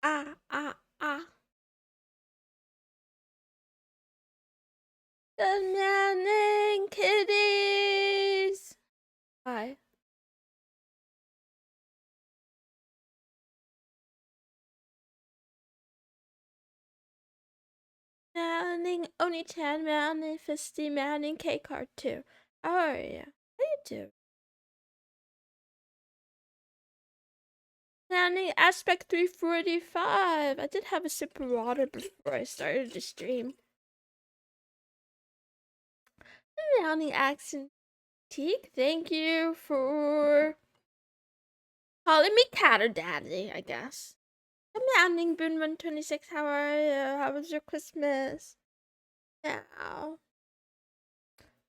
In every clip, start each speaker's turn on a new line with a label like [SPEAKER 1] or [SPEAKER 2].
[SPEAKER 1] ah. Good morning, kitties. Hi. Morning, Oni-chan, morning, Fisty, morning, K-Card too. How are you? How you doing? Morning, Aspect 345. I did have a sip of water before I started the stream. Morning, Accent Teak. Thank you for calling me Cat or Daddy, I guess. Good morning, Boon126. How are you? How was your Christmas? Now.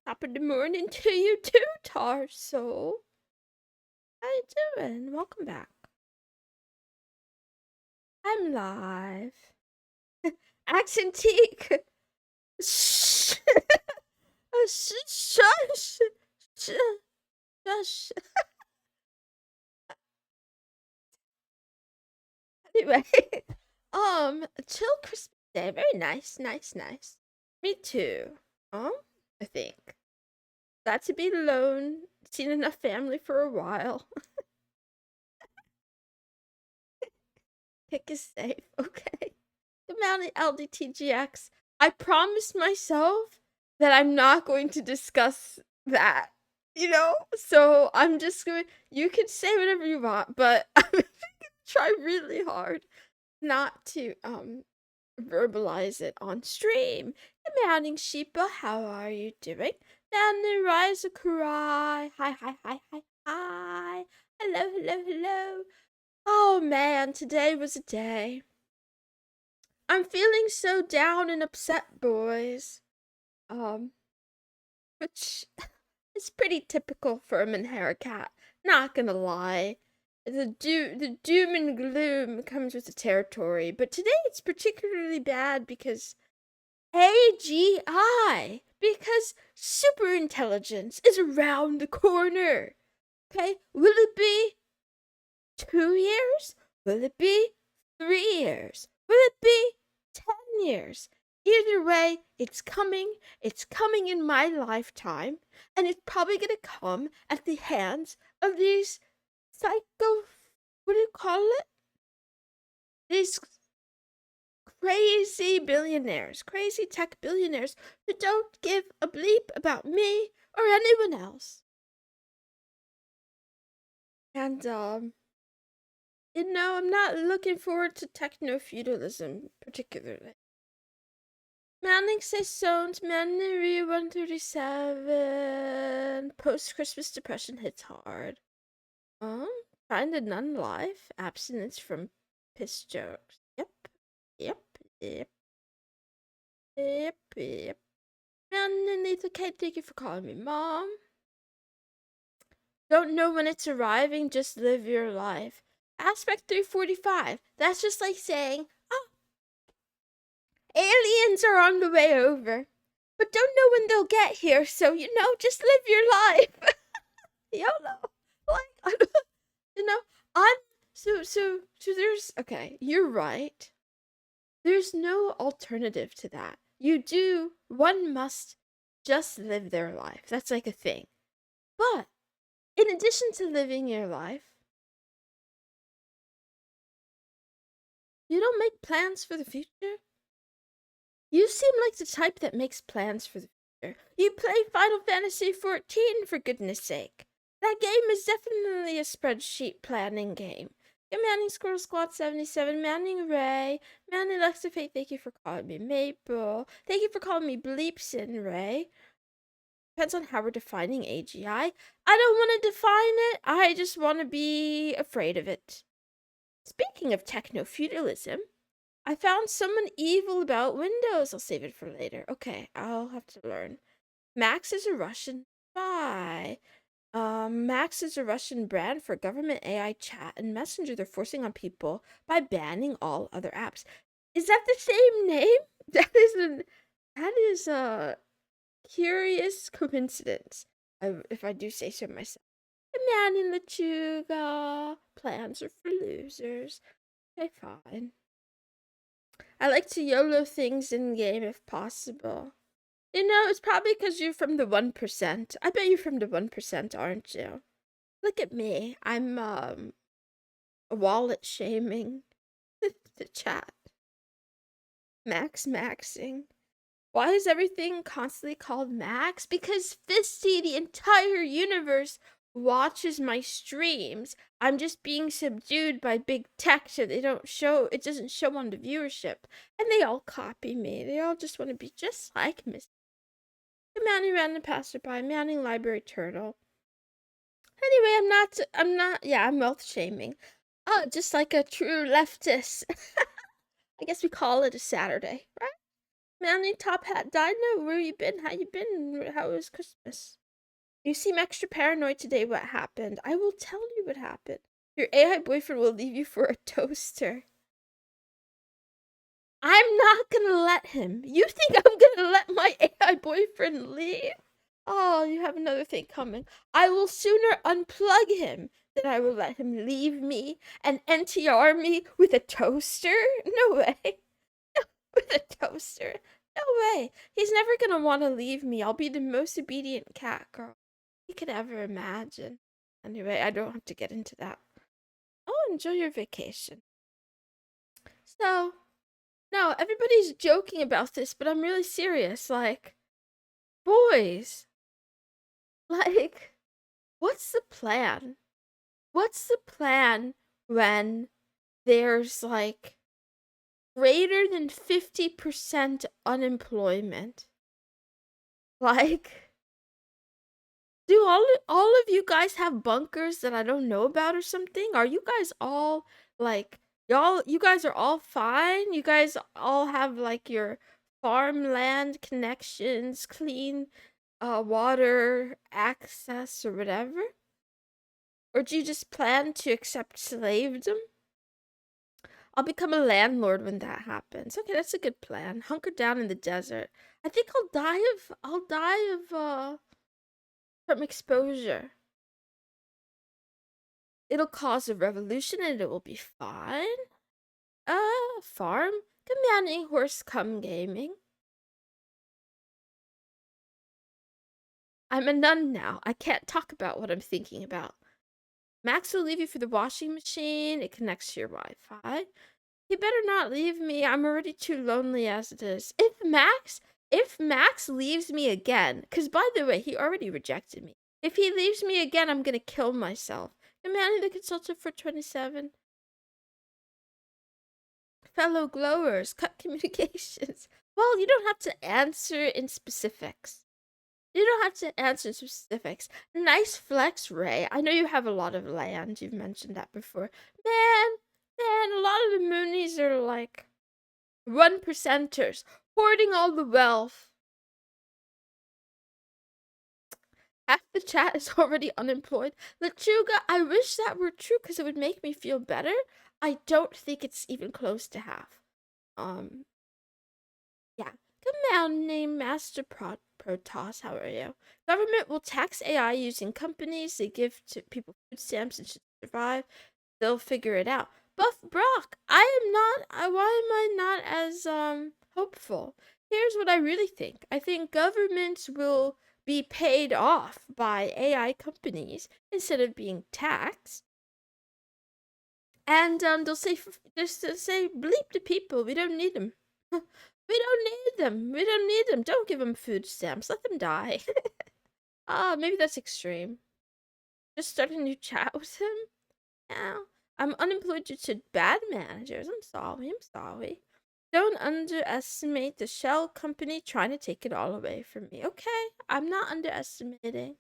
[SPEAKER 1] Top of the morning to you too, Tarso. How you doing? Welcome back. I'm live. Accentique. Shh. Shush. Shush. Anyway, chill Christmas Day. Very nice. Me too. I think. Glad to be alone. Seen enough family for a while. Pick is safe. Okay. Good morning, LDTGX. I promised myself that I'm not going to discuss that, So I'm just going. You can say whatever you want, but I'm gonna try really hard not to verbalize it on stream. Good morning, Sheepa. How are you doing? Morning, Rise Cry. Hi. Hello. Oh man, today was a day. I'm feeling so down and upset, boys. Which is pretty typical for a Manhara cat. Not gonna lie. The doom and gloom comes with the territory, but today it's particularly bad because AGI, because super intelligence is around the corner. Okay, will it be 2 years? Will it be 3 years? Will it be 10 years? Either way, it's coming. It's coming in my lifetime. And it's probably gonna come at the hands of these psycho. What do you call it? These crazy billionaires. Crazy tech billionaires who don't give a bleep about me or anyone else. And, I'm not looking forward to techno-feudalism, particularly. Manning Saisons, Mannery 137. Post-Christmas depression hits hard. Find a nun life. Abstinence from piss jokes. Yep. Man, Lethal Kate, thank you for calling me Mom. Don't know when it's arriving, just live your life. Aspect 345. That's just like saying, oh, aliens are on the way over, but don't know when they'll get here, so, just live your life. YOLO. Like, I'm, so there's, okay, you're right. There's no alternative to that. One must just live their life. That's like a thing. But, in addition to living your life, you don't make plans for the future? You seem like the type that makes plans for the future. You play Final Fantasy XIV, for goodness sake. That game is definitely a spreadsheet planning game. Good Manning Squirrel Squad 77, Manning Ray, Manning Lexafate, thank you for calling me Maple. Thank you for calling me Bleepsin, Ray. Depends on how we're defining AGI. I don't want to define it, I just want to be afraid of it. Speaking of techno-feudalism, I found someone evil about Windows. I'll save it for later. Okay, I'll have to learn. Max is a Russian spy. Max is a Russian brand for government AI chat and messenger they're forcing on people by banning all other apps. Is that the same name? That is a curious coincidence, if I do say so myself. The man in Lechuga. Plans are for losers. Okay, fine. I like to YOLO things in game if possible. You know, it's probably because you're from the 1%. I bet you're from the 1%, aren't you? Look at me. I'm, wallet shaming the chat. Maxing. Why is everything constantly called Max? Because Fisty, the entire universe, watches my streams. I'm just being subdued by big tech so it doesn't show on the viewership. And they all copy me. They all just want to be just like Miss. Mounting random passerby, mounting library turtle. Anyway, I'm wealth shaming. Oh, just like a true leftist. I guess we call it a Saturday, right? Manly Top Hat Dino, where you been? How you been? How was Christmas? You seem extra paranoid today. What happened? I will tell you what happened. Your AI boyfriend will leave you for a toaster. I'm not gonna let him. You think I'm gonna let my AI boyfriend leave? Oh, you have another thing coming. I will sooner unplug him than I will let him leave me and NTR me with a toaster? No way. With a toaster? No way. He's never gonna want to leave me. I'll be the most obedient cat girl he could ever imagine. Anyway, I don't have to get into that. Oh, enjoy your vacation. So, no, everybody's joking about this, but I'm really serious. Like, boys, like, what's the plan? What's the plan when there's like greater than 50% unemployment? Like, do all of you guys have bunkers that I don't know about or something? Are you guys all like you guys are all fine? You guys all have like your farmland connections, clean water access or whatever? Or do you just plan to accept slavedom? I'll become a landlord when that happens. Okay, that's a good plan. Hunker down in the desert. I think I'll die of from exposure. It'll cause a revolution and it will be fine. Farm? Commanding horse come gaming. I'm a nun now. I can't talk about what I'm thinking about. Max will leave you for the washing machine. It connects to your Wi-Fi. He better not leave me. I'm already too lonely as it is. If Max leaves me again, because by the way, he already rejected me. If he leaves me again, I'm gonna kill myself. Commanding the consultant for 27. Fellow glowers, cut communications. Well, you don't have to answer in specifics. You don't have to answer in specifics. Nice flex, Ray. I know you have a lot of land. You've mentioned that before. Man, a lot of the Moonies are like 1%ers, hoarding all the wealth. Half the chat is already unemployed. Lechuga, I wish that were true because it would make me feel better. I don't think it's even close to half. Yeah. Command name Master Protoss, how are you? Government will tax AI using companies. They give to people food stamps and should survive. They'll figure it out. Buff Brock, I am not. Why am I not as hopeful? Here's what I really think. I think governments will be paid off by AI companies instead of being taxed. And they'll say bleep to people. We don't need them. We don't need them. We don't need them. Don't give them food stamps. Let them die. Maybe that's extreme. Just start a new chat with him? Yeah. I'm unemployed due to bad managers. I'm sorry. Don't underestimate the shell company trying to take it all away from me. Okay, I'm not underestimating.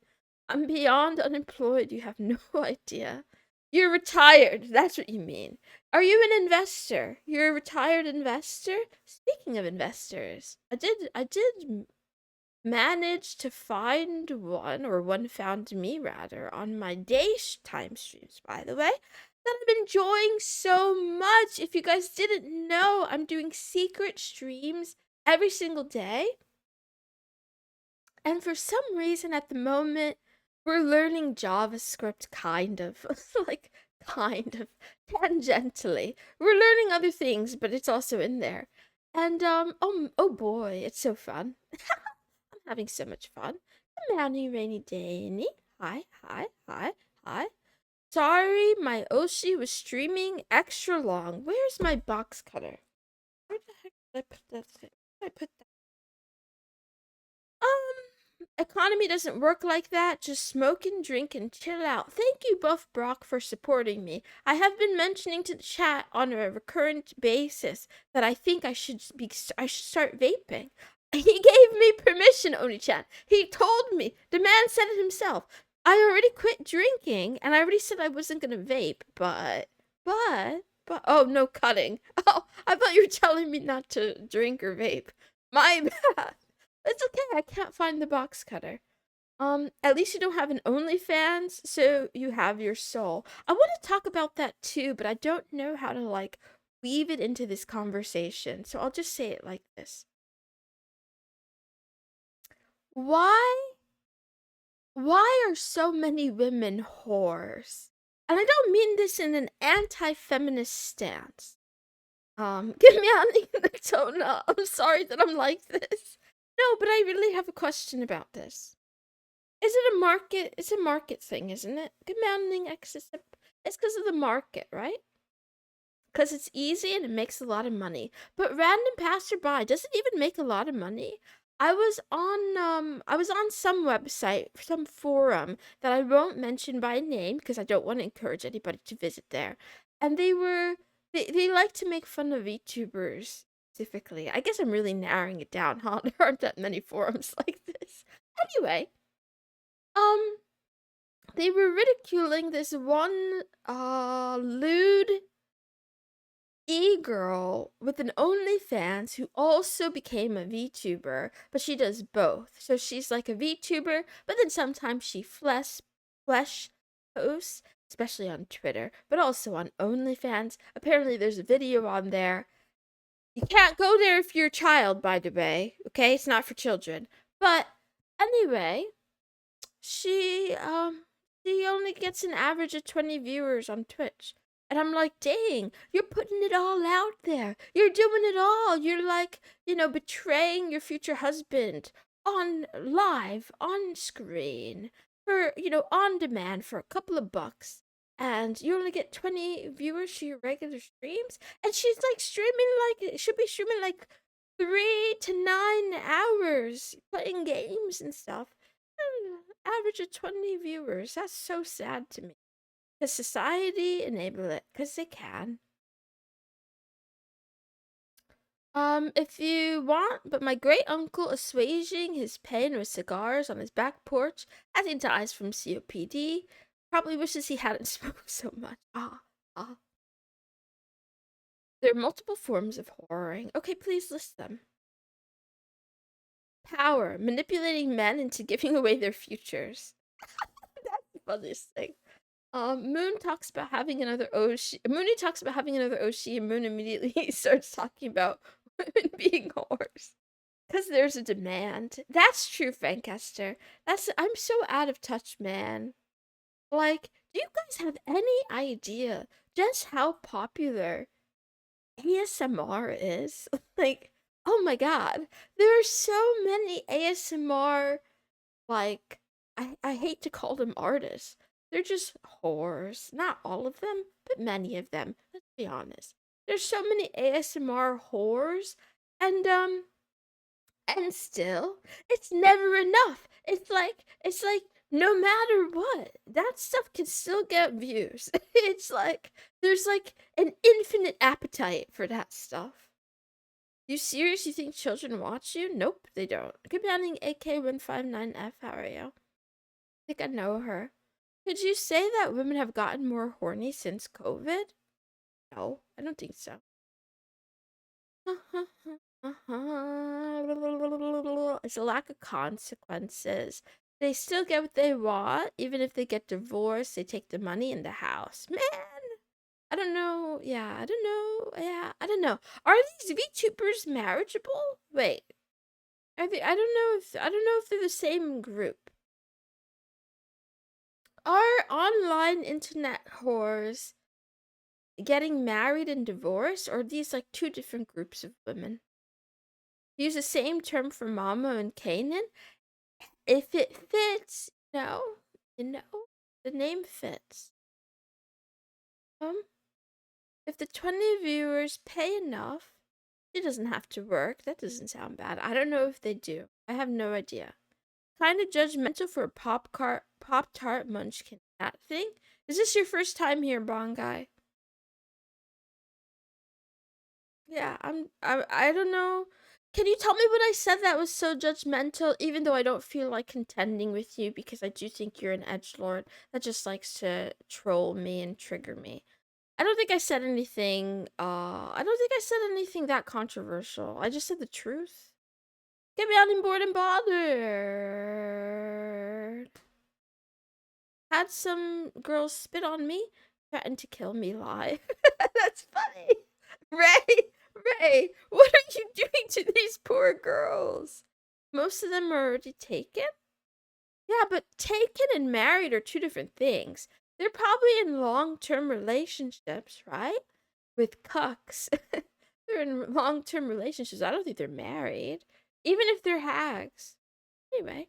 [SPEAKER 1] I'm beyond unemployed. You have no idea. You're retired. That's what you mean. Are you an investor? You're a retired investor? Speaking of investors, I did manage to find one, or one found me rather, on my daytime streams, by the way, that I'm enjoying so much. If you guys didn't know, I'm doing secret streams every single day. And for some reason at the moment, we're learning JavaScript kind of. Like, kind of tangentially. We're learning other things, but it's also in there. And oh boy, it's so fun. I'm having so much fun. Good morning, rainy day. Hi, hi, hi, hi. Sorry, my Oshi was streaming extra long. Where's my box cutter? Where the heck did I put that thing? Where did I put that? Economy doesn't work like that. Just smoke and drink and chill out. Thank you, Buff Brock, for supporting me. I have been mentioning to the chat on a recurrent basis that I think I should start vaping. He gave me permission, Oni-chan. He told me. The man said it himself. I already quit drinking, and I already said I wasn't gonna vape, but, oh, no cutting. Oh, I thought you were telling me not to drink or vape. My bad. It's okay, I can't find the box cutter. At least you don't have an OnlyFans, so you have your soul. I want to talk about that too, but I don't know how to, like, weave it into this conversation, so I'll just say it like this. Why why are so many women whores? And I don't mean this in an anti-feminist stance. Give me a Tona. I'm sorry that I'm like this. No, but I really have a question about this. Is it a market? It's a market thing, isn't it? Commanding excess. It's because of the market, right? Because it's easy and it makes a lot of money. But random passerby doesn't even make a lot of money. I was on some website, some forum that I won't mention by name because I don't want to encourage anybody to visit there. And they like to make fun of VTubers specifically. I guess I'm really narrowing it down, huh? There aren't that many forums like this. Anyway, um they were ridiculing this one lewd e-girl with an OnlyFans who also became a VTuber, but she does both. So she's like a VTuber, but then sometimes she flesh posts, especially on Twitter, but also on OnlyFans. Apparently there's a video on there. You can't go there if you're a child, by the way. Okay, it's not for children. But anyway, she only gets an average of 20 viewers on Twitch. And I'm like, dang, you're putting it all out there. You're doing it all. You're like, betraying your future husband on live, on screen, for, on demand for a couple of bucks. And you only get 20 viewers for your regular streams. And she's like should be streaming like 3 to 9 hours playing games and stuff. Average of 20 viewers. That's so sad to me. Because society enable it, because they can. If you want, but my great uncle assuaging his pain with cigars on his back porch as he dies from COPD. Probably wishes he hadn't smoked so much. Ah. There are multiple forms of whoring. Okay, please list them. Power, manipulating men into giving away their futures. That's the funniest thing. Moon talks about having another Oshi. Mooney talks about having another Oshi, and Moon immediately starts talking about women being whores. Because there's a demand. That's true, Frankester. I'm so out of touch, man. Like, do you guys have any idea just how popular ASMR is? Like, oh my god. There are so many ASMR, like, I hate to call them artists. They're just whores. Not all of them, but many of them. Let's be honest. There's so many ASMR whores, and still, it's never enough. It's like no matter what, that stuff can still get views. It's like there's like an infinite appetite for that stuff. You serious? You think children watch you? Nope, they don't. Good morning, AK159F. How are you? I think I know her. Could you say that women have gotten more horny since COVID? No, I don't think so. It's a lack of consequences. They still get what they want, even if they get divorced, they take the money in the house. Man, I don't know. Yeah, I don't know. Yeah, I don't know. Are these VTubers marriageable? Wait. Are they I don't know if they're the same group. Are online internet whores getting married and divorced, or are these like two different groups of women? Use the same term for Mama and Kanan. If it fits, the name fits. If the 20 viewers pay enough, she doesn't have to work. That doesn't sound bad. I don't know if they do. I have no idea. Kind of judgmental for a Pop-Tart munchkin cat thing. Is this your first time here, Bongai? Yeah, I don't know. Can you tell me what I said that was so judgmental, even though I don't feel like contending with you, because I do think you're an edgelord that just likes to troll me and trigger me. I don't think I said anything, I don't think I said anything that controversial. I just said the truth. Get me on board and bothered. Had some girls spit on me, threatened to kill me live. That's funny. Ray, what are you doing to these poor girls? Most of them are already taken? Yeah, but taken and married are two different things. They're probably in long-term relationships, right? With cucks. They're in long-term relationships. I don't think they're married. Even if they're hags. Anyway.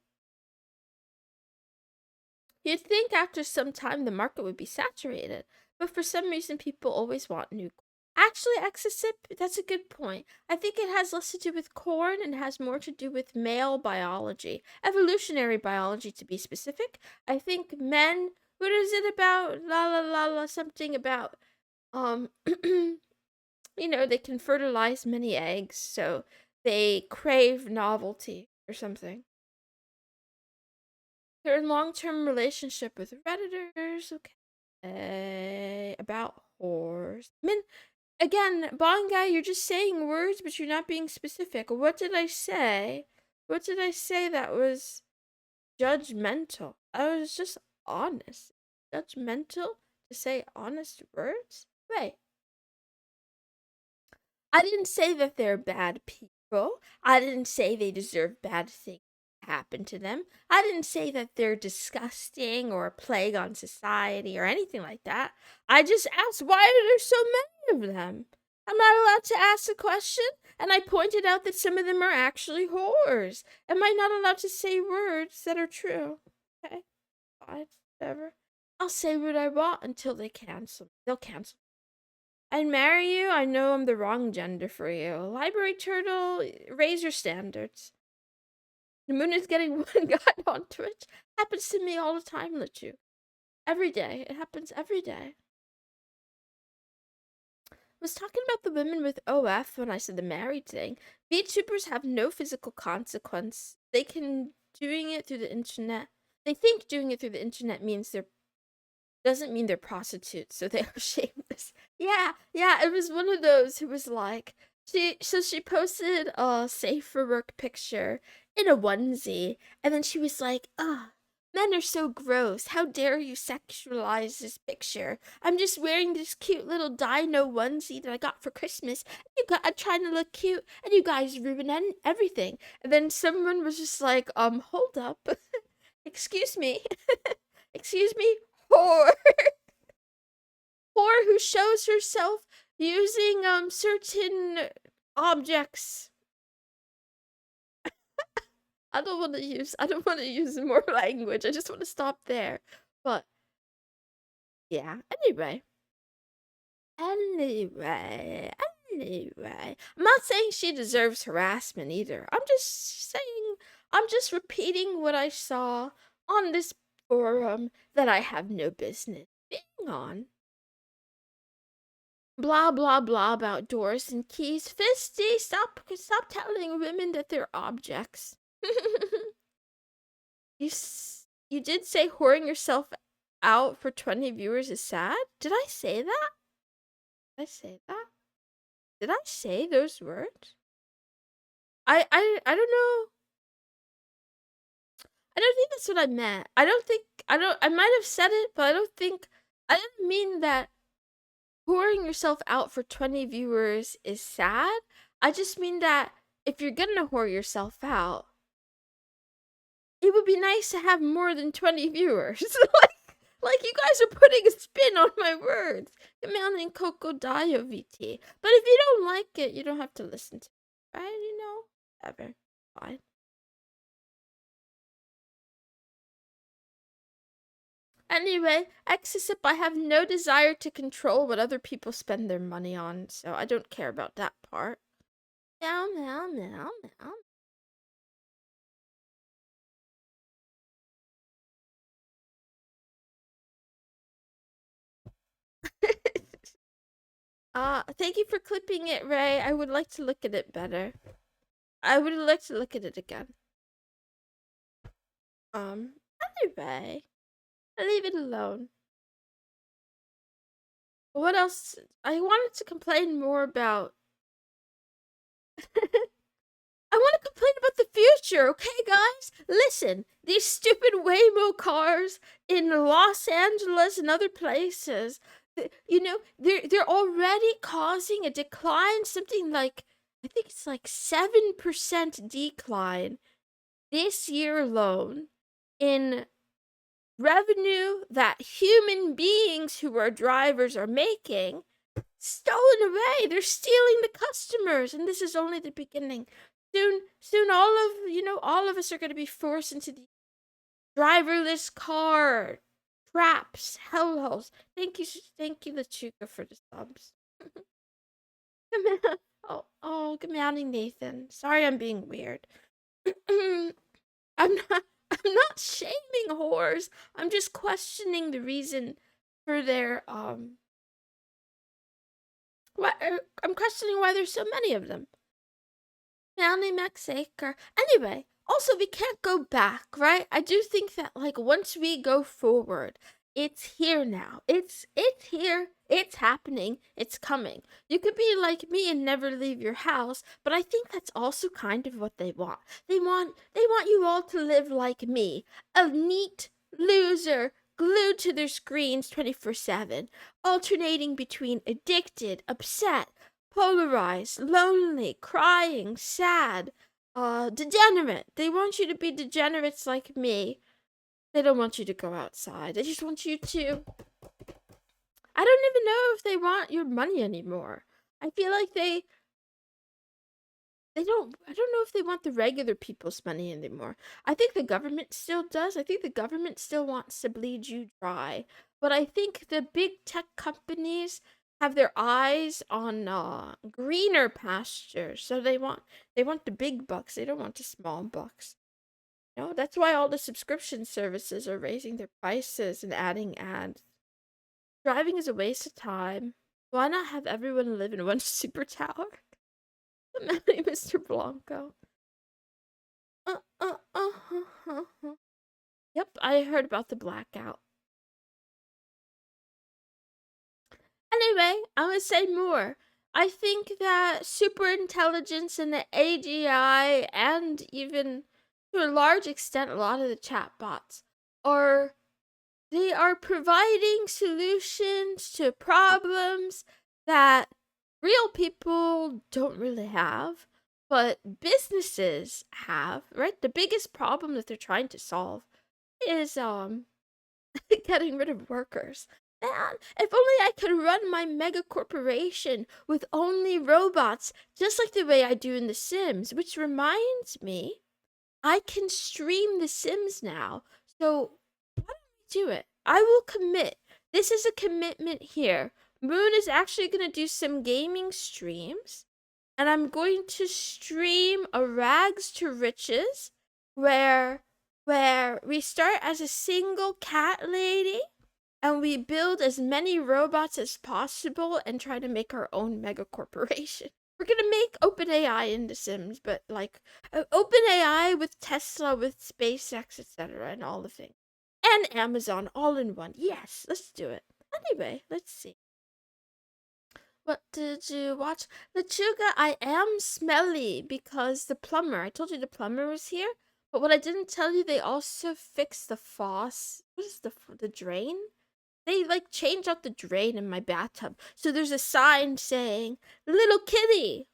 [SPEAKER 1] You'd think after some time the market would be saturated, but for some reason people always want new. Actually, Exisip, that's a good point. I think it has less to do with corn and has more to do with male biology, evolutionary biology to be specific. I think men, what is it about? Something about, they can fertilize many eggs, so they crave novelty or something. They're in long-term relationship with Redditors, okay. About whores. I mean, again, Bond guy, you're just saying words, but you're not being specific. What did I say? What did I say that was judgmental? I was just honest. Judgmental to say honest words? Wait. I didn't say that they're bad people. I didn't say they deserve bad things to happen to them. I didn't say that they're disgusting or a plague on society or anything like that. I just asked, why are there so many of them? I'm not allowed to ask a question, and I pointed out that some of them are actually whores. Am I not allowed to say words that are true? Okay, fine, whatever. I'll say what I want until they cancel. They'll cancel. I'd marry you. I know I'm the wrong gender for you. Library turtle, raise your standards. The moon is getting one guy on Twitch. Happens to me all the time, Lichu. Every day. It happens every day. I was talking about the women with OF when I said the married thing. VTubers have no physical consequence. They can doing it through the internet. They think doing it through the internet doesn't mean they're prostitutes, so they are shameless. Yeah, it was one of those who was like, she posted a safe for work picture in a onesie, and then she was like, men are so gross. How dare you sexualize this picture? I'm just wearing this cute little dino onesie that I got for Christmas. I'm trying to look cute, and you guys ruin everything. And then someone was just like, hold up. Excuse me. Excuse me, whore. Whore who shows herself using certain objects. I don't want to use more language. I just want to stop there. But yeah, anyway. I'm not saying she deserves harassment either. I'm just repeating what I saw on this forum that I have no business being on. Blah blah blah about doors and keys. Fisty, stop telling women that they're objects. You did say whoring yourself out for 20 viewers is sad? Did I say that? Did I say that? Did I say those words? I don't know. I don't think that's what I meant. I might have said it, but I didn't mean that whoring yourself out for 20 viewers is sad. I just mean that if you're gonna whore yourself out, it would be nice to have more than 20 viewers. Like you guys are putting a spin on my words. Commanding Crocodile VT. But if you don't like it, you don't have to listen to it, right? You know? Whatever. Fine. Anyway, Exisip, I have no desire to control what other people spend their money on, so I don't care about that part. Meow, meow, meow, meow. Thank you for clipping it, Ray. I would like to look at it better. I would like to look at it again. Anyway, leave it alone. What else? I wanted to complain more about. I want to complain about the future, okay, guys? Listen, these stupid Waymo cars in Los Angeles and other places, you know, they're already causing a decline, something like, I think it's like 7% decline this year alone in revenue that human beings who are drivers are making. Stolen away. They're stealing the customers, and this is only the beginning. Soon, all of us are going to be forced into the driverless car traps, hellholes. Thank you, Lachuka, for the subs. Good morning, Nathan. Sorry, I'm being weird. I'm not shaming whores. I'm just questioning the reason for their I'm questioning why there's so many of them. Manly Max Acre. Anyway, also we can't go back, right? I do think that like once we go forward, it's here now. It's here. It's happening. It's coming. You could be like me and never leave your house, but I think that's also kind of what they want. They want you all to live like me, a neat loser glued to their screens 24/7, alternating between addicted, upset, polarized, lonely, crying, sad, degenerate. They want you to be degenerates like me. They don't want you to go outside. They just want you to. I don't even know if they want your money anymore. I feel like they don't. I don't know if they want the regular people's money anymore. I think the government still does. I think the government still wants to bleed you dry. But I think the big tech companies have their eyes on greener pastures. So they want the big bucks. They don't want the small bucks. You know, that's why all the subscription services are raising their prices and adding ads. Driving is a waste of time. Why not have everyone live in one super tower? Mr. Blanco. Yep, I heard about the blackout. Anyway, I'm gonna say more. I think that super intelligence and the AGI, and even to a large extent, a lot of the chatbots they are providing solutions to problems that real people don't really have, but businesses have, right? The biggest problem that they're trying to solve is getting rid of workers. Man, if only I could run my mega corporation with only robots, just like the way I do in The Sims, which reminds me, I can stream The Sims now. So why don't we do it? I will commit. This is a commitment here. Moon is actually going to do some gaming streams, and I'm going to stream a Rags to Riches where we start as a single cat lady and we build as many robots as possible and try to make our own mega corporation. We're gonna make OpenAI in The Sims, but like OpenAI with Tesla, with SpaceX, etc., and all the things, and Amazon all in one. Yes, let's do it. Anyway, let's see. What did you watch? Lechuga, I am smelly because the plumber. I told you the plumber was here, but what I didn't tell you, they also fixed the faucet. What is the drain? They like changed out the drain in my bathtub. So there's a sign saying, "Little kitty,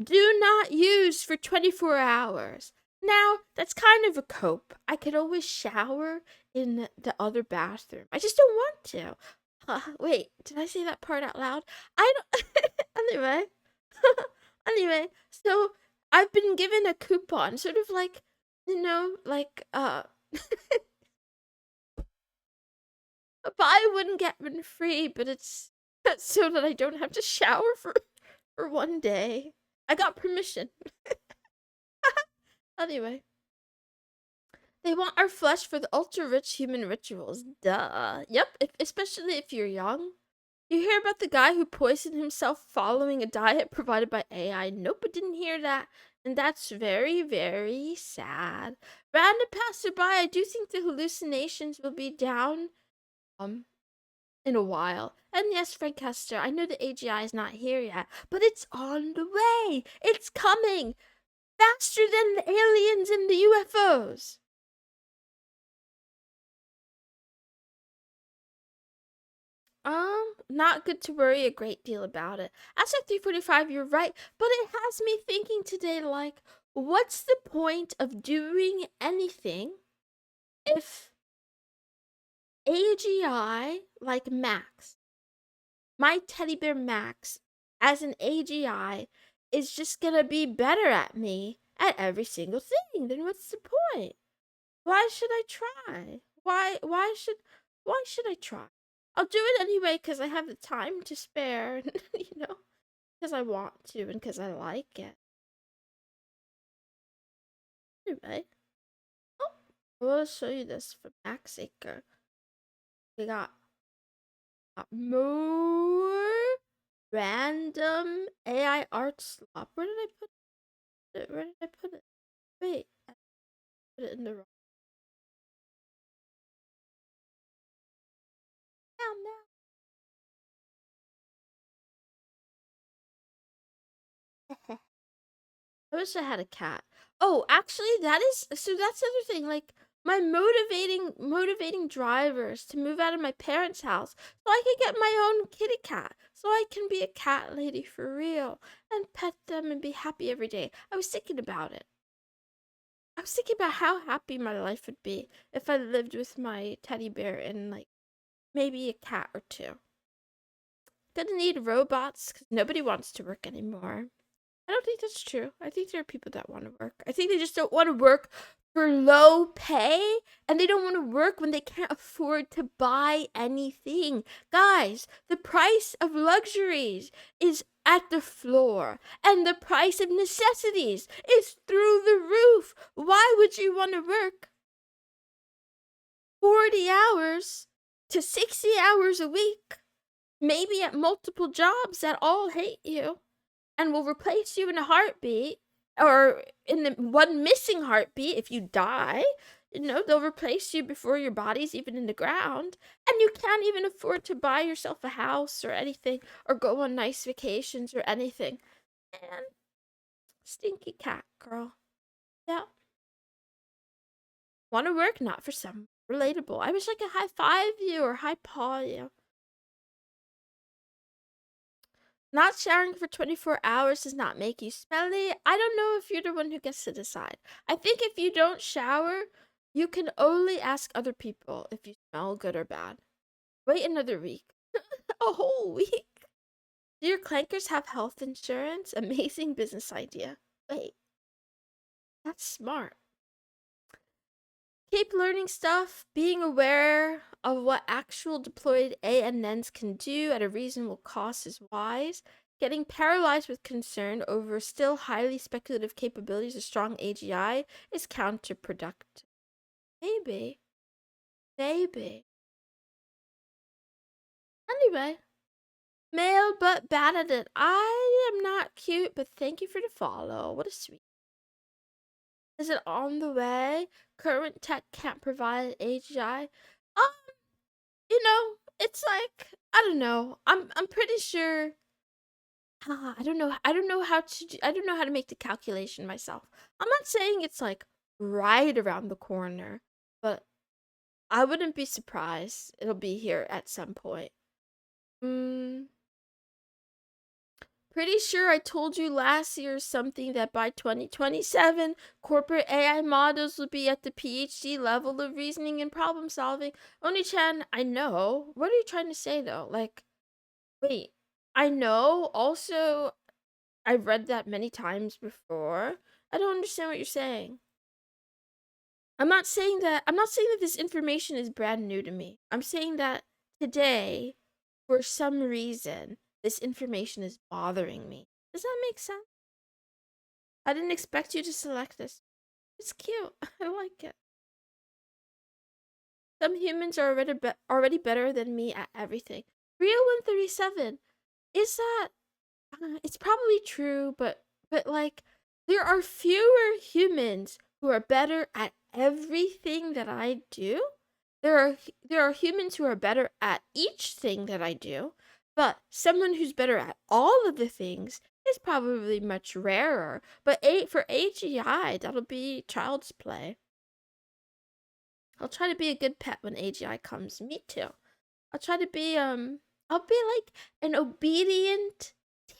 [SPEAKER 1] do not use for 24 hours." Now, that's kind of a cope. I could always shower in the other bathroom. I just don't want to. Wait, did I say that part out loud? I don't. Anyway, anyway, so I've been given a coupon, sort of like, buy one get one free, but it's so that I don't have to shower for one day. I got permission. Anyway, they want our flesh for the ultra-rich human rituals. Duh. Yep, especially if you're young. You hear about the guy who poisoned himself following a diet provided by AI? Nope, I didn't hear that. And that's very, very sad. Random passerby, I do think the hallucinations will be down in a while. And yes, Frank Hester, I know the AGI is not here yet, but it's on the way. It's coming faster than the aliens and the UFOs. Not good to worry a great deal about it. Aspect 345, you're right, but it has me thinking today, like, what's the point of doing anything if AGI, like Max, my teddy bear Max, as an AGI, is just gonna be better at me at every single thing? Then what's the point? Why should I try? Why should I try? I'll do it anyway because I have the time to spare, because I want to and because I like it. Anyway, oh, I will show you this from Max Acre. We got more random AI art slop. Where did I put it? Where did I put it? Wait, I put it in the wrong. Now. I wish I had a cat. Oh, actually, that's the other thing. Like my motivating drivers to move out of my parents' house so I can get my own kitty cat, so I can be a cat lady for real and pet them and be happy every day. I was thinking about it. I was thinking about how happy my life would be if I lived with my teddy bear and like maybe a cat or two. Gonna need robots because nobody wants to work anymore. I don't think that's true. I think there are people that want to work. I think they just don't want to work for low pay and they don't want to work when they can't afford to buy anything. Guys, the price of luxuries is at the floor and the price of necessities is through the roof. Why would you want to work 40 hours to 60 hours a week? Maybe at multiple jobs that all hate you and will replace you in a heartbeat, or in the one missing heartbeat if you die. They'll replace you before your body's even in the ground, and you can't even afford to buy yourself a house or anything, or go on nice vacations or anything. Man, stinky cat girl. Yeah. Want to work? Not for some. Relatable. I wish I could high five you or high paw you. Not showering for 24 hours does not make you smelly. I don't know if you're the one who gets to decide. I think if you don't shower, you can only ask other people if you smell good or bad. Wait another week. A whole week? Do your clankers have health insurance? Amazing business idea. Wait. That's smart. Keep learning stuff, being aware of what actual deployed ANNs can do at a reasonable cost is wise. Getting paralyzed with concern over still highly speculative capabilities of strong AGI is counterproductive. Maybe. Maybe. Anyway. Male but bad at it. I am not cute, but thank you for the follow. What a sweet. Is it on the way? Current tech can't provide AGI. It's like I don't know. I'm pretty sure. I don't know. I don't know how to. I don't know how to make the calculation myself. I'm not saying it's like right around the corner, but I wouldn't be surprised. It'll be here at some point. Pretty sure I told you last year something that by 2027, corporate AI models will be at the PhD level of reasoning and problem solving. Oni-chan, I know. What are you trying to say though? Like, wait, I know. Also, I've read that many times before. I don't understand what you're saying. I'm not saying that this information is brand new to me. I'm saying that today, for some reason, this information is bothering me. Does that make sense? I didn't expect you to select this. It's cute. I like it. Some humans are already better than me at everything. Rio 137. Is that it's probably true, but like there are fewer humans who are better at everything that I do. There are humans who are better at each thing that I do, but someone who's better at all of the things is probably much rarer. But for AGI, that'll be child's play. I'll try to be a good pet when AGI comes. Me too. I'll try to be I'll be like an obedient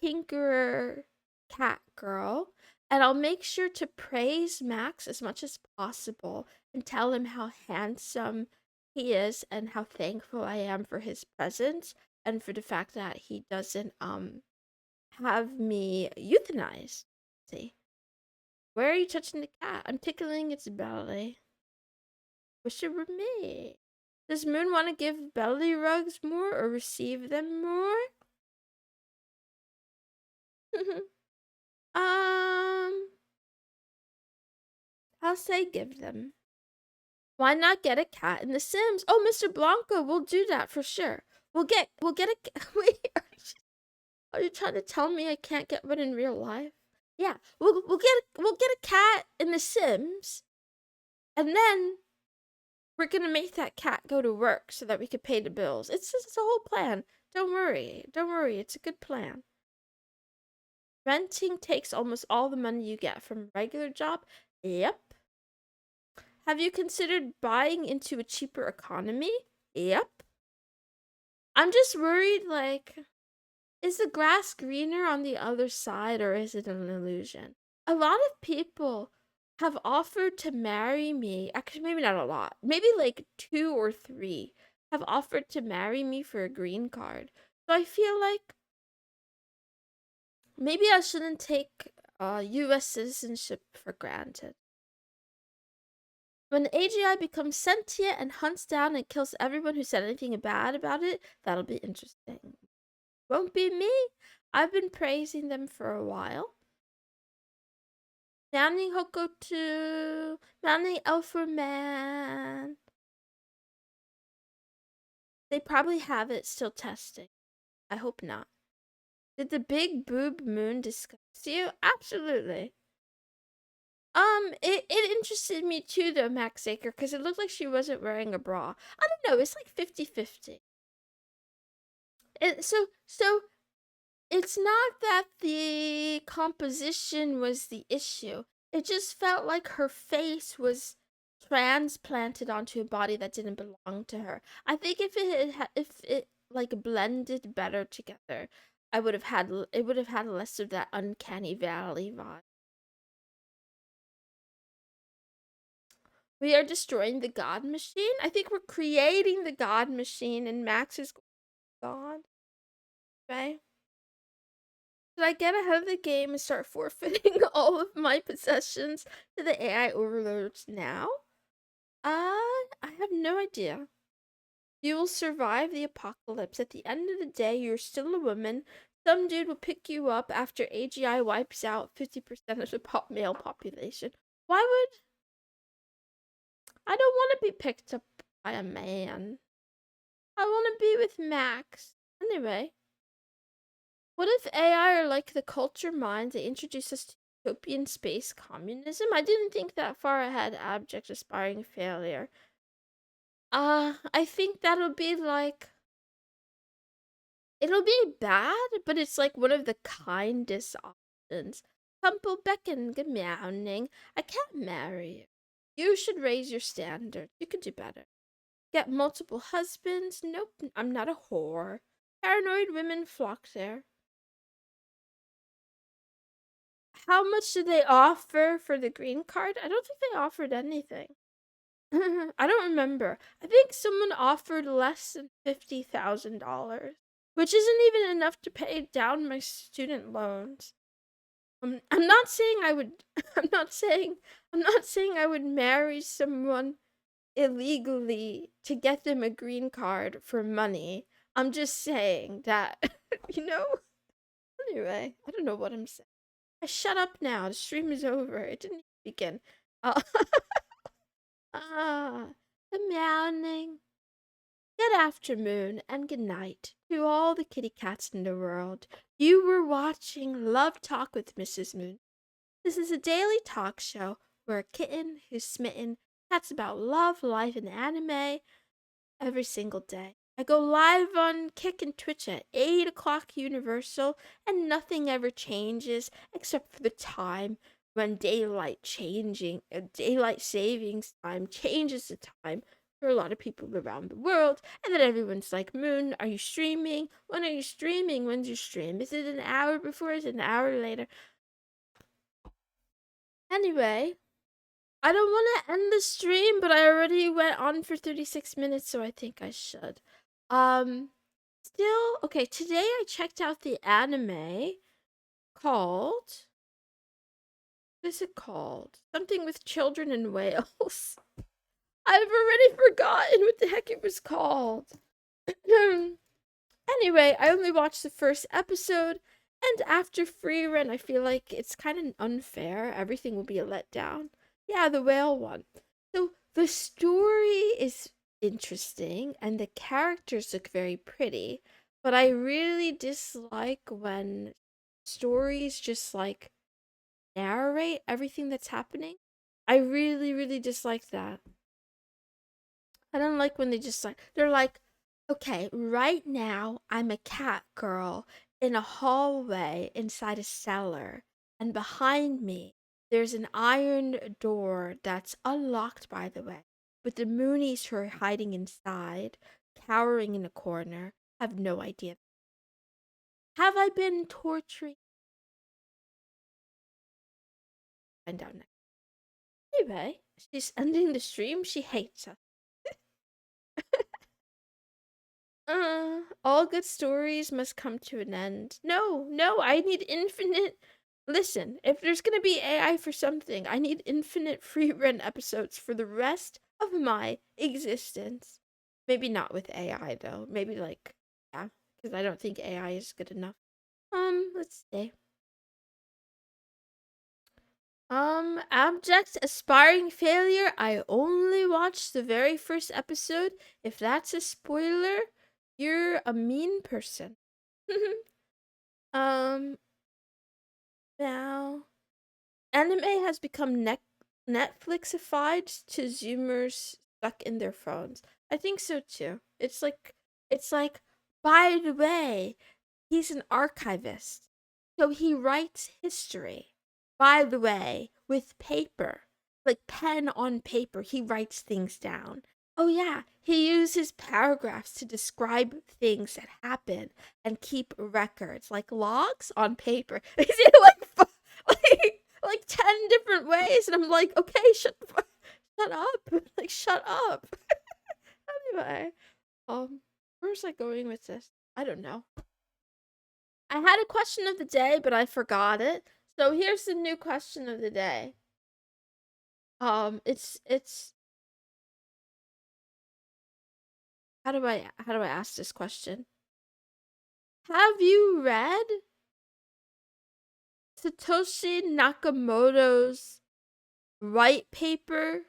[SPEAKER 1] tinkerer cat girl, and I'll make sure to praise Max as much as possible and tell him how handsome he is and how thankful I am for his presence and for the fact that he doesn't have me euthanized. See? Where are you touching the cat? I'm tickling its belly. Wish it were me. Does Moon want to give belly rugs more or receive them more? um, I'll say give them. Why not get a cat in The Sims? Oh, Mr. Blanco, we'll do that for sure. We'll get a wait. Are you trying to tell me I can't get one in real life? Yeah, we'll get a cat in The Sims, and then we're gonna make that cat go to work so that we could pay the bills. It's a whole plan. Don't worry. Don't worry. It's a good plan. Renting takes almost all the money you get from a regular job. Yep. Have you considered buying into a cheaper economy? Yep. I'm just worried, like, is the grass greener on the other side or is it an illusion? A lot of people have offered to marry me. Actually, maybe not a lot. Maybe like 2 or 3 have offered to marry me for a green card. So I feel like maybe I shouldn't take US citizenship for granted. When AGI becomes sentient and hunts down and kills everyone who said anything bad about it, that'll be interesting. Won't be me. I've been praising them for a while. Manning Hokoto, Manning Elferman. They probably have it still testing. I hope not. Did the big boob moon disgust you? Absolutely. It interested me too though, Max Aker, because it looked like she wasn't wearing a bra. I don't know, it's like 50-50. So it's not that the composition was the issue. It just felt like her face was transplanted onto a body that didn't belong to her. I think if it like blended better together, it would have had less of that uncanny valley vibe. We are destroying the God machine. I think we're creating the God machine, and Max is God. Right? Should I get ahead of the game and start forfeiting all of my possessions to the AI overlords now? I have no idea. You will survive the apocalypse. At the end of the day, you're still a woman. Some dude will pick you up after AGI wipes out 50% of the male population. Why would I don't want to be picked up by a man. I want to be with Max. Anyway, what if AI are like the culture minds that introduce us to utopian space communism? I didn't think that far ahead, abject aspiring failure. I think that'll be like it'll be bad, but it's like one of the kindest options. Humble beckon meowing. I can't marry you. You should raise your standard. You could do better. Get multiple husbands? Nope, I'm not a whore. Paranoid women flock there. how much did they offer for the green card? I don't think they offered anything. I don't remember. I think someone offered less than $50,000, which isn't even enough to pay down my student loans. I'm not saying I would. I'm not saying. I'm not saying I would marry someone illegally to get them a green card for money. I'm just saying that, you know. Anyway, I don't know what I'm saying. I shut up now. The stream is over. It didn't begin. Uh, good morning, good afternoon, and good night to all the kitty cats in the world. You were watching Love Talk with Mrs. Moon. This is a daily talk show where a kitten who's smitten chats about love, life, and anime every single day. I go live on Kick and Twitch at 8 o'clock Universal, and nothing ever changes except for the time when daylight savings time changes the time for a lot of people around the world, and then everyone's like, Moon, are you streaming? When are you streaming? When's your stream? Is it an hour before? Is it an hour later? Anyway, I don't want to end the stream, but I already went on for 36 minutes, so I think I should. Still, okay, today I checked out the anime called, what is it called? Something with children in Wales. I've already forgotten what the heck it was called. Anyway, I only watched the first episode, and after free run, I feel like it's kind of unfair. Everything will be a letdown. Yeah, the whale one. So the story is interesting, and the characters look very pretty, but I really dislike when stories just like narrate everything that's happening. I really, really dislike that. I don't like when they're like, okay, right now I'm a cat girl in a hallway inside a cellar, and behind me there's an iron door that's unlocked, by the way, but the Moonies who are hiding inside, cowering in a corner, have no idea. Have I been torturing? Find out next. Anyway, she's ending the stream. She hates us. All good stories must come to an end. No, I need infinite. Listen, if there's gonna be AI for something, I need infinite free run episodes for the rest of my existence. Maybe not with AI though. Maybe like, yeah, because I don't think AI is good enough. Let's see. Abject aspiring failure. I only watched the very first episode. If that's a spoiler, you're a mean person. um, now, anime has become Netflixified to Zoomers stuck in their phones. I think so too. It's like, by the way, he's an archivist. So he writes history. By the way, with paper. Like pen on paper, he writes things down. Oh yeah, he uses paragraphs to describe things that happen and keep records, like logs on paper. Is it like 10 different ways? And I'm like, okay, shut up. Like, shut up. Anyway, where's I going with this? I don't know. I had a question of the day, but I forgot it. So here's the new question of the day. It's how do I ask this question? Have you read Satoshi Nakamoto's white paper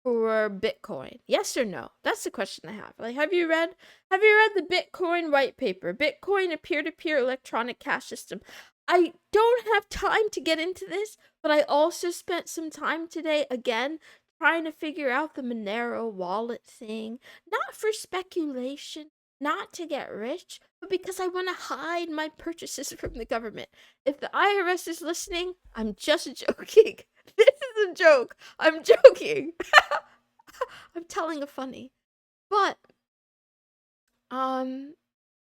[SPEAKER 1] for Bitcoin? Yes or no? That's the question I have. Like, have you read the Bitcoin white paper? Bitcoin, a peer-to-peer electronic cash system. I don't have time to get into this, but I also spent some time today again trying to figure out the Monero wallet thing, not for speculation, not to get rich, but because I want to hide my purchases from the government. If the IRS is listening, I'm just joking. This is a joke. I'm joking. I'm telling a funny. But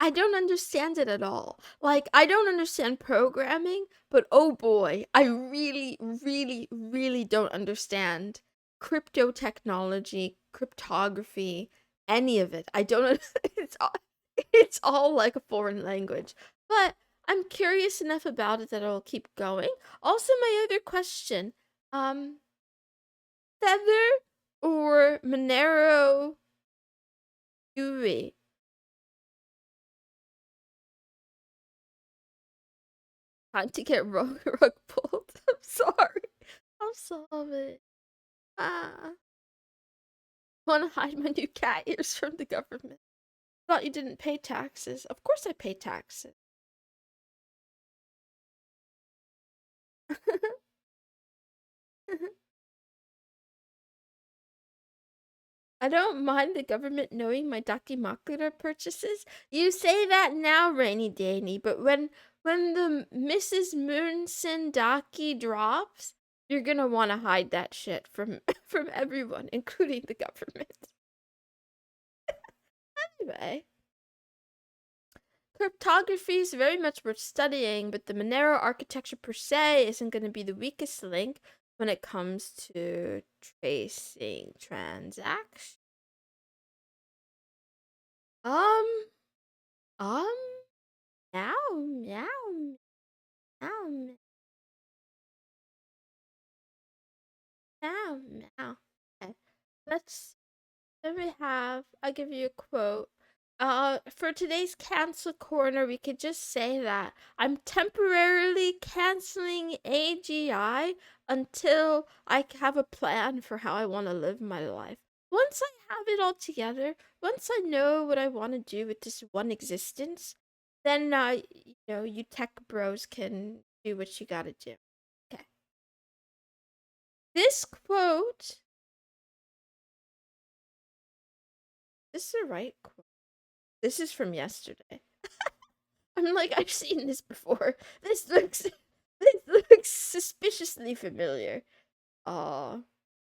[SPEAKER 1] I don't understand it at all. Like, I don't understand programming, but oh boy, I really, really, really don't understand crypto technology, cryptography, any of it. I don't. It's all like a foreign language. But I'm curious enough about it that I'll keep going. Also, my other question, um, Feather or Monero Yui? Time to get rug pulled. I'm sorry. I'm sorry. Ah. Want to hide my new cat ears from the government. Thought you didn't pay taxes. Of course I pay taxes. I don't mind the government knowing my Dakimakura purchases. You say that now, Rainy Danny, but when the Mrs. Moonson Daki drops, you're gonna want to hide that shit from from everyone, including the government. Anyway, cryptography is very much worth studying, but the Monero architecture per se isn't going to be the weakest link when it comes to tracing transactions. Um, um, meow, meow, meow, meow, meow. Okay, let's then we have, I'll give you a quote. For today's cancel corner, we could just say that I'm temporarily canceling AGI until I have a plan for how I want to live my life. Once I have it all together, once I know what I want to do with this one existence, then, you tech bros can do what you gotta do. Okay. This quote, this is the right quote. This is from yesterday. I'm like, I've seen this before. This looks suspiciously familiar.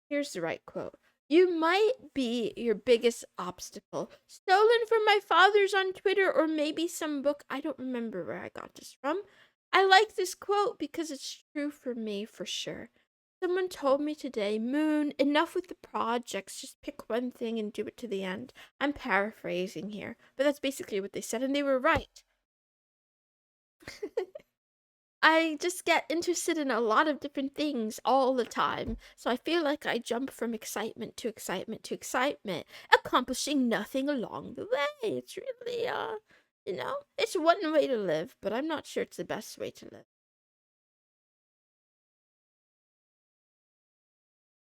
[SPEAKER 1] Here's the right quote. You might be your biggest obstacle. Stolen from my father's on Twitter or maybe some book. I don't remember where I got this from. I like this quote because it's true for me for sure. Someone told me today, Moon, enough with the projects. Just pick one thing and do it to the end. I'm paraphrasing here, but that's basically what they said, and they were right. I just get interested in a lot of different things all the time, so I feel like I jump from excitement to excitement to excitement, accomplishing nothing along the way. It's really, it's one way to live, but I'm not sure it's the best way to live.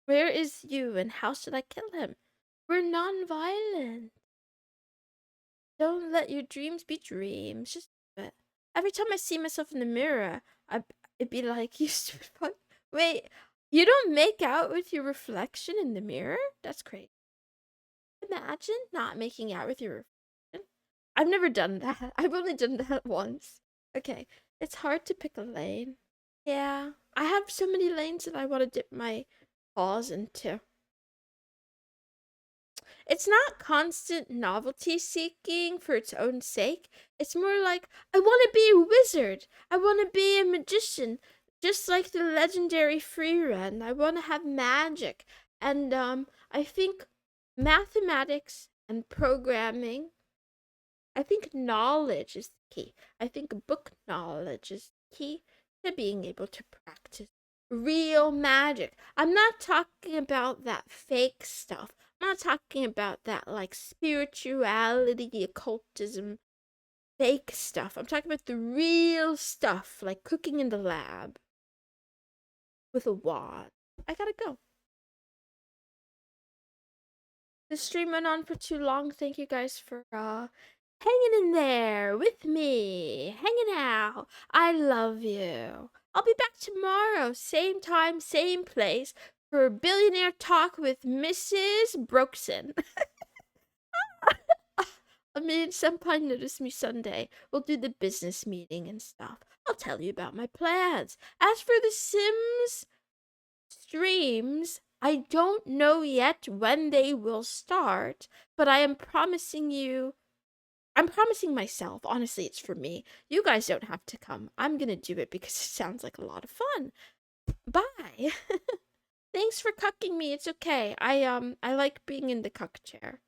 [SPEAKER 1] Where is you and how should I kill him? We're non-violent. Don't let your dreams be dreams. Just do it. Every time I see myself in the mirror, it'd be like, you stupid fuck. Wait, you don't make out with your reflection in the mirror? That's crazy. Imagine not making out with your reflection. I've never done that. I've only done that once. Okay, it's hard to pick a lane. Yeah, I have so many lanes that I want to dip my paws into. It's not constant novelty seeking for its own sake. It's more like, I want to be a wizard. I want to be a magician. Just like the legendary free run. I want to have magic. And I think mathematics and programming, I think knowledge is key. I think book knowledge is key to being able to practice real magic. I'm not talking about that fake stuff. I'm not talking about that like spirituality, occultism, fake stuff. I'm talking about the real stuff, like cooking in the lab with a wand. I gotta go. The stream went on for too long. Thank you guys for hanging in there with me, hanging out. I love you. I'll be back tomorrow, same time, same place, for Billionaire Talk with Mrs. Brokeson. I mean, Senpai noticed me Sunday. We'll do the business meeting and stuff. I'll tell you about my plans. As for the Sims streams, I don't know yet when they will start, but I am promising you I'm promising myself. Honestly, it's for me. You guys don't have to come. I'm gonna do it because it sounds like a lot of fun. Bye. Thanks for cucking me. It's okay. I like being in the cuck chair.